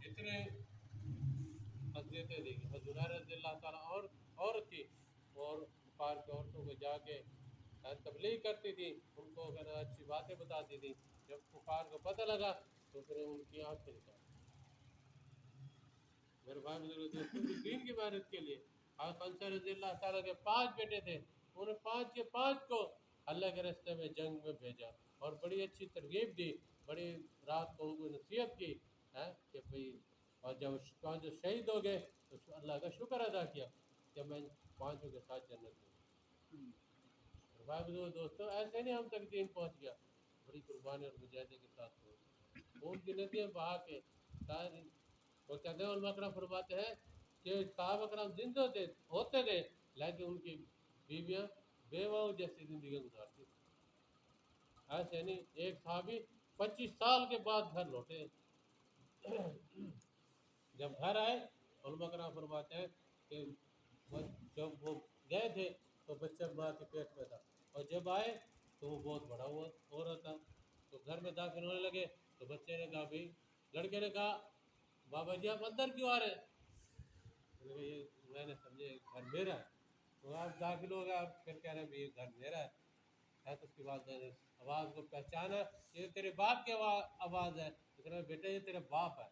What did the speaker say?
اتنے اذیتیں دی گئی. حضرت عمر رضی اللہ تعالیٰ اور عورت تھی اور کفار کی عورتوں کو جا کے تبلیغ کرتی تھی، ان کو اچھی باتیں بتاتی تھی. جب کفار کو پتہ لگا تو پھر ان کی آنکھیں نکال. میرے بھائی بزرگ دین کی عبادت کے لیے حضرت حمزہ رضی اللہ تعالیٰ کے 5 بیٹے تھے، انہوں نے 5 کے 5 کو اللہ کے راستے میں جنگ میں بھیجا اور بڑی اچھی ترغیب دی، بڑی رات کو ان کو نصیحت کی کہ بھئی. اور جب 5 شہید ہو گئے تو اللہ کا شکر ادا کیا کہ میں 5 کے ساتھ جنت میں. بھائی بزرگ دوستو، ایسے نہیں ہم تک دین پہنچ گیا، بڑی قربانی اور مجاہدے کے ساتھ خون کی ندیاں بہا کے سارے. وہ کہتے ہیں علماء کرام فرماتے ہیں کہ صحابہ کرام زندہ ہوتے تھے لیکن ان کی بیویاں بیواؤں جیسی زندگی گزارتی تھی. ایسے نہیں، ایک صحابی 25 سال کے بعد گھر لوٹے. جب گھر آئے علماء کرام فرماتے ہیں کہ جب وہ گئے تھے تو بچہ ماں کے پیٹ میں تھا، اور جب آئے تو وہ بہت بڑا ہو رہا تھا. تو گھر میں داخل ہونے لگے تو بچے نے کہا بھائی، لڑکے نے کہا بابا جی آپ اندر کیوں آ رہے ہیں؟ یہ میں نے سمجھے گھر میرا ہے. تو آپ داخل ہو گئے، آپ پھر کہہ رہے ہیں بھائی یہ گھر میرا ہے. تو اس کے بعد میں نے آواز کو پہچانا، یہ تیرے باپ کی آواز ہے. تو کہہ رہے بیٹا یہ تیرا باپ ہے.